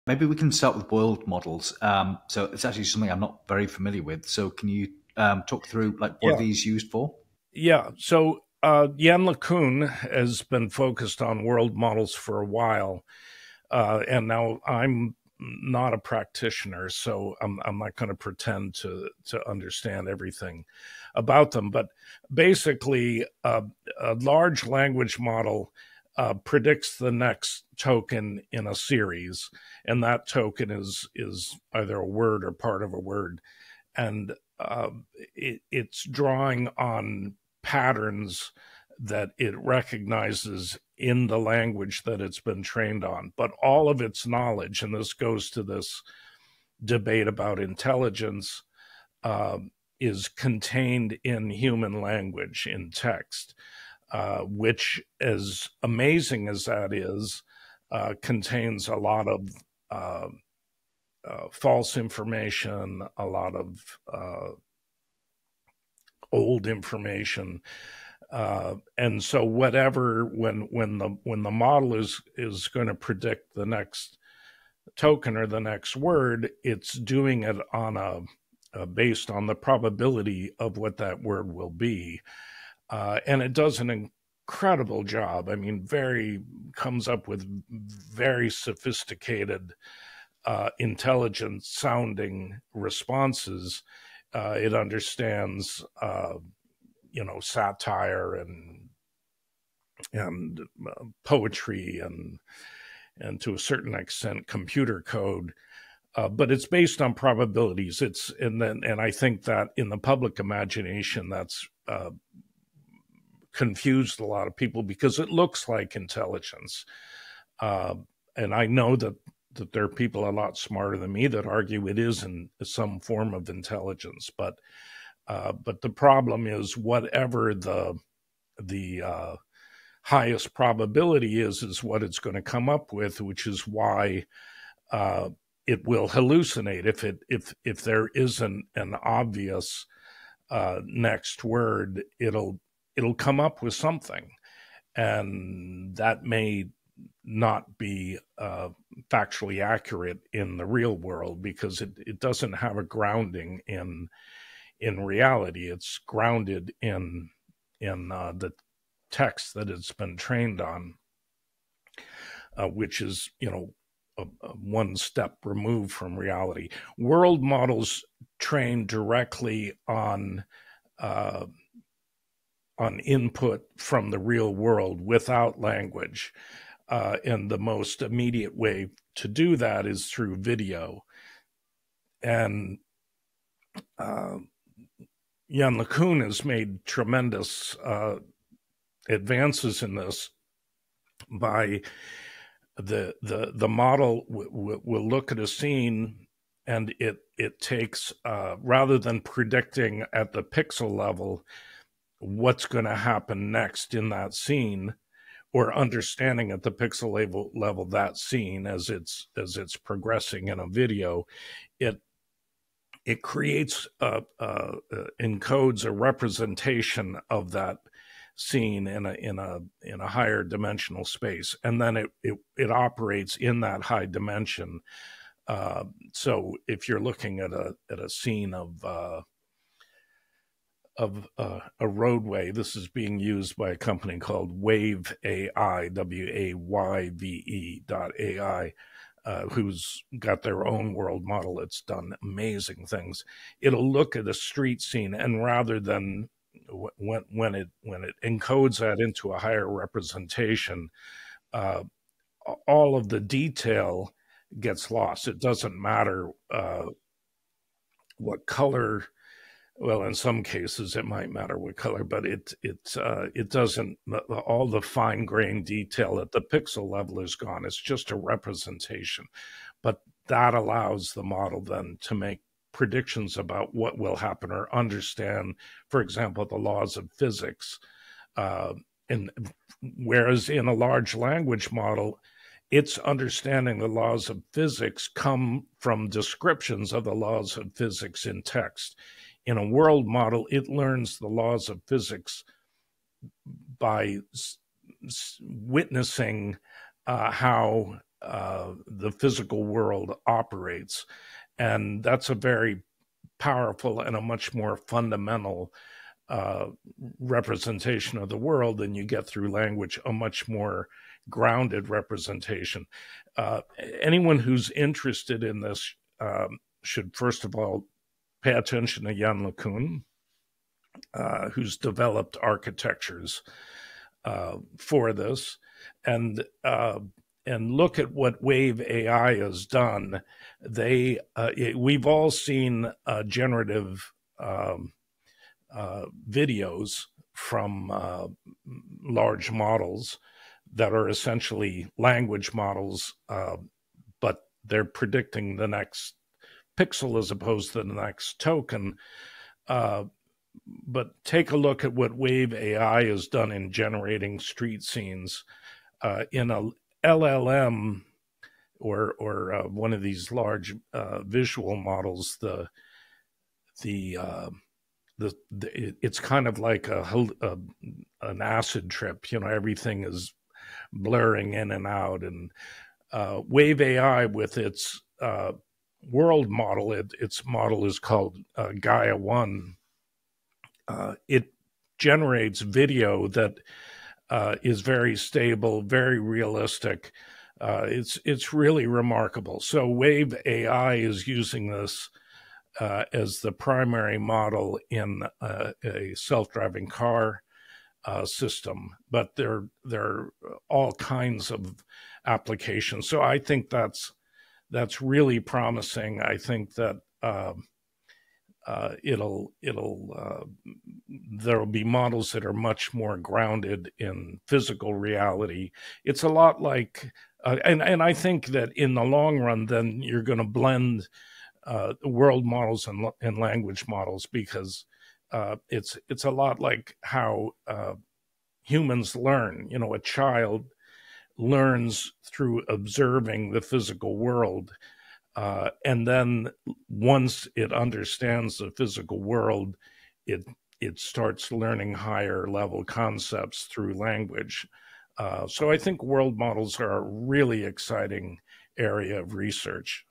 Maybe we can start with world models. So it's actually something I'm not very familiar with. So can you talk through like what are Yeah, these used for? yeah. So Yann Lecun has been focused on world models for a while, and now I'm not a practitioner, so I'm not going to pretend to understand everything about them. But basically, a large language model predicts the next token in a series, and that token is either a word or part of a word, and it's drawing on patterns that it recognizes in the language that it's been trained on. But all of its knowledge, and this goes to this debate about intelligence, uh, is contained in human language, in text, which, as amazing as that is, contains a lot of uh, false information, a lot of old information, and so whatever when the model is going to predict the next token or the next word, it's doing it on a based on the probability of what that word will be, and it does an incredible job. I mean, very comes up with very sophisticated, intelligent sounding responses. It understands, satire and poetry and to a certain extent computer code, but it's based on probabilities. And I think that in the public imagination, that's confused a lot of people because it looks like intelligence, uh, and I know that there are people a lot smarter than me that argue it is in some form of intelligence, but the problem is whatever the highest probability is what it's going to come up with, which is why uh, it will hallucinate if there isn't an obvious next word. It'll come up with something, and that may not be factually accurate in the real world because it doesn't have a grounding in reality. It's grounded in the text that it's been trained on, which is one step removed from reality. World models train directly uh, on input from the real world without language, and the most immediate way to do that is through video. And uh, Yann LeCun has made tremendous advances in this by the model will look at a scene, and it takes, rather than predicting at the pixel level what's going to happen next in that scene, or understanding at the pixel level that scene as it's progressing in a video, it creates encodes a representation of that scene in a higher dimensional space, and then it operates in that high dimension. So if you're looking at a scene of a roadway, this is being used by a company called Wayve AI, WAYVE.ai, who's got their own world model that's done amazing things. It'll look at a street scene, and rather than when it encodes that into a higher representation, uh, all of the detail gets lost. It doesn't matter what color. Well, in some cases, it might matter what color, but it doesn't. All the fine grained detail at the pixel level is gone. It's just a representation, but that allows the model then to make predictions about what will happen or understand, for example, the laws of physics. Uh, and whereas in a large language model, its understanding the laws of physics come from descriptions of the laws of physics in text. In a world model, it learns the laws of physics by witnessing how the physical world operates. And that's a very powerful and a much more fundamental representation of the world than you get through language, a much more grounded representation. Anyone who's interested in this should, first of all, pay attention to Yann Lecun, who's developed architectures for this, and look at what Wayve AI has done. We've all seen generative videos from large models that are essentially language models, but they're predicting the next pixel as opposed to the next token. But take a look at what Wayve AI has done in generating street scenes in a LLM or one of these large visual models. It's kind of like an acid trip. You know, everything is blurring in and out. And Wayve AI, with its world model, its model is called Gaia 1. It generates video that is very stable, very realistic. It's really remarkable. So Wayve AI is using this as the primary model in a self-driving car system, but there are all kinds of applications. So I think that's really promising. I think that there'll be models that are much more grounded in physical reality. It's a lot like, and I think that in the long run, then you're going to blend world models and language models, because it's a lot like how humans learn. You know, a child learns through observing the physical world. And then once it understands the physical world, it starts learning higher level concepts through language. So I think world models are a really exciting area of research.